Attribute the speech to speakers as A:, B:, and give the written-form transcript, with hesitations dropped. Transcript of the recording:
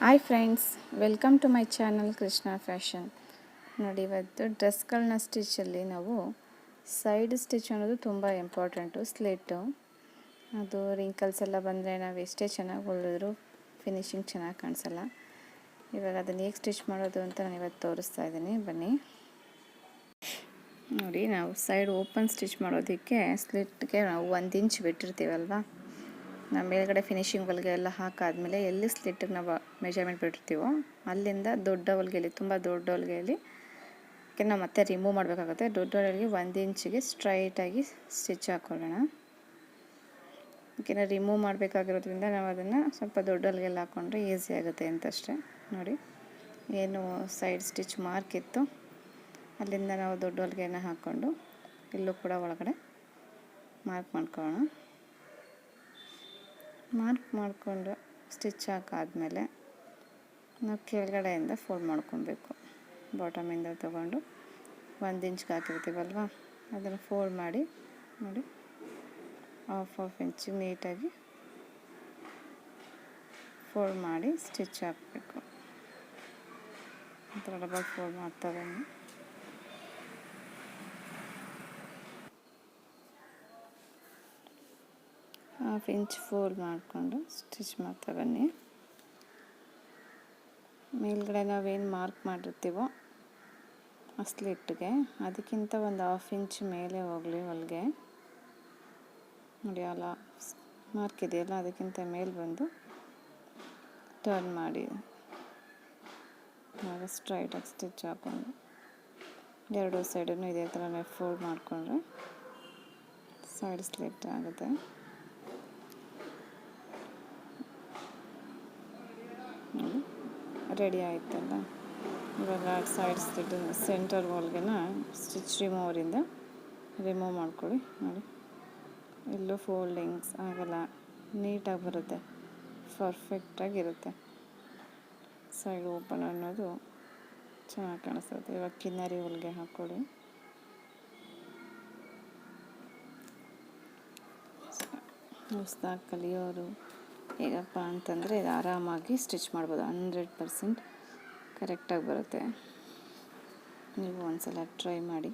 A: Hi friends, welcome to my channel Krishna fashion. ನೋಡಿ, ಇವತ್ತು ಡ್ರೆಸ್ಗಳನ್ನ ಸ್ಟಿಚ್ಚಲ್ಲಿ ನಾವು ಸೈಡ್ ಸ್ಟಿಚ್ ಅನ್ನೋದು ತುಂಬ ಇಂಪಾರ್ಟೆಂಟು. ಸ್ಲಿಟ್ಟು ಅದು ರಿಂಕಲ್ಸ್ ಎಲ್ಲ ಬಂದರೆ ನಾವು ಎಷ್ಟೇ ಚೆನ್ನಾಗಿ ಹೊಲಿದ್ರು ಫಿನಿಶಿಂಗ್ ಚೆನ್ನಾಗಿ ಕಾಣಿಸಲ್ಲ. ಇವಾಗ ಅದನ್ನು ಹೇಗೆ ಸ್ಟಿಚ್ ಮಾಡೋದು ಅಂತ ನಾನು ಇವತ್ತು ತೋರಿಸ್ತಾ ಇದ್ದೀನಿ, ಬನ್ನಿ ನೋಡಿ. ನಾವು ಸೈಡ್ ಓಪನ್ ಸ್ಟಿಚ್ ಮಾಡೋದಕ್ಕೆ ಸ್ಲಿಟ್ಗೆ ನಾವು 1 ಇಂಚ್ ಬಿಟ್ಟಿರ್ತೀವಲ್ವ, ನಾವು ಮೇಲ್ಗಡೆ ಫಿನಿಶಿಂಗ್ ಹೊಲಿಗೆ ಎಲ್ಲ ಹಾಕಾದ್ಮೇಲೆ ಎಲ್ಲಿ ಸ್ಲಿಟ್ಟಿಗೆ ನಾವು ಮೆಜರ್ಮೆಂಟ್ ಬಿಟ್ಟಿರ್ತೀವೋ ಅಲ್ಲಿಂದ ದೊಡ್ಡ ಹೊಲಿಗೆಯಲ್ಲಿ, ತುಂಬ ದೊಡ್ಡ ಹೊಲಿಗೆಯಲ್ಲಿ ನಾವು ಮತ್ತೆ ರಿಮೂವ್ ಮಾಡಬೇಕಾಗುತ್ತೆ. ದೊಡ್ಡ ಹೊಲಿಗೆಗೆ 1 ಇಂಚಿಗೆ ಸ್ಟ್ರೈಟಾಗಿ ಸ್ಟಿಚ್ ಹಾಕ್ಕೊಳ್ಳೋಣ. ಯಾಕೆಂದರೆ ರಿಮೂವ್ ಮಾಡಬೇಕಾಗಿರೋದ್ರಿಂದ ನಾವು ಅದನ್ನು ಸ್ವಲ್ಪ ದೊಡ್ಡ ಹೊಲಿಗೆಯಲ್ಲಿ ಹಾಕ್ಕೊಂಡ್ರೆ ಈಸಿ ಆಗುತ್ತೆ ಅಂತಷ್ಟೇ. ನೋಡಿ, ಏನು ಸೈಡ್ ಸ್ಟಿಚ್ ಮಾರ್ಕ್ ಇತ್ತು ಅಲ್ಲಿಂದ ನಾವು ದೊಡ್ಡ ಹೊಲಿಗೆಯನ್ನು ಹಾಕ್ಕೊಂಡು ಇಲ್ಲೂ ಕೂಡ ಒಳಗಡೆ ಮಾರ್ಕ್ ಮಾಡ್ಕೊಳ್ಳೋಣ. ಮಾರ್ಕ್ ಮಾಡಿಕೊಂಡು ಸ್ಟಿಚ್ ಹಾಕಾದ್ಮೇಲೆ ನಾವು ಕೆಳಗಡೆಯಿಂದ ಫೋಲ್ಡ್ ಮಾಡ್ಕೊಬೇಕು. ಬಾಟಮಿಂದ ತೊಗೊಂಡು 1 ಇಂಚ್ಗೆ ಹಾಕಿರ್ತೀವಲ್ವ, ಅದನ್ನು ಫೋಲ್ಡ್ ಮಾಡಿ ನೋಡಿ, ಹಾಫ್ ಇಂಚಿಗೆ ನೀಟಾಗಿ ಫೋಲ್ಡ್ ಮಾಡಿ ಸ್ಟಿಚ್ ಹಾಕಬೇಕು. ಆ ಥರ ಡಬಲ್ ಫೋಲ್ಡ್ ಮಾಡ್ತಾ ಬನ್ನಿ. ಹಾಫ್ ಇಂಚ್ ಫೋಲ್ಡ್ ಮಾಡಿಕೊಂಡು ಸ್ಟಿಚ್ ಮಾಡ್ತಾ ಬನ್ನಿ. ಮೇಲ್ಗಡೆ ನಾವೇನು ಮಾರ್ಕ್ ಮಾಡಿರ್ತೀವೋ ಆ ಸ್ಲಿಟ್ಗೆ ಅದಕ್ಕಿಂತ ಒಂದು ಹಾಫ್ ಇಂಚ್ ಮೇಲೆ ಹೋಗಲಿ ಹೊಲಿಗೆ. ನೋಡಿ, ಅಲ್ಲ ಮಾರ್ಕ್ ಇದೆಯಲ್ಲ ಅದಕ್ಕಿಂತ ಮೇಲೆ ಬಂದು ಟರ್ನ್ ಮಾಡಿ ಆಗ ಸ್ಟ್ರೈಟಾಗಿ ಸ್ಟಿಚ್ ಹಾಕ್ಕೊಂಡು ಎರಡೂ ಸೈಡನ್ನು ಇದೇ ಥರ ಫೋಲ್ಡ್ ಮಾಡಿಕೊಂಡ್ರೆ ಸೈಡ್ ಸ್ಲಿಟ್ ಆಗುತ್ತೆ. ರೆಡಿ ಆಯ್ತಲ್ಲ. ಇವಾಗ ಸೈಡ್ ಸ್ಲಿಟ್ ಸೆಂಟರ್ ವಾಲ್ಗೆನ ಸ್ಟಿಚ್ ರಿಮೂವರಿಂದ ರಿಮೂವ್ ಮಾಡ್ಕೊಳ್ಳಿ. ನೋಡಿ, ಎಲ್ಲೂ ಫೋಲ್ಡಿಂಗ್ಸ್ ಆಗಲ್ಲ, ನೀಟಾಗಿ ಬರುತ್ತೆ, ಪರ್ಫೆಕ್ಟಾಗಿರುತ್ತೆ. ಸೈಡ್ ಓಪನ್ ಅನ್ನೋದು ಚೆನ್ನಾಗಿ ಕಾಣಿಸುತ್ತೆ. ಇವಾಗ ಕಿನ್ನರಿ ಹೊಲಿಗೆ ಹಾಕ್ಕೊಳ್ಳಿ. ಹೊಸ್ದಾಗಿ ಕಲಿಯೋರು ಹೇಗಪ್ಪ ಅಂತಂದರೆ ಇದು ಆರಾಮಾಗಿ ಸ್ಟಿಚ್ ಮಾಡ್ಬೋದು. 100% ಕರೆಕ್ಟಾಗಿ ಬರುತ್ತೆ. ನೀವು ಒಂದ್ಸಲ ಟ್ರೈ ಮಾಡಿ.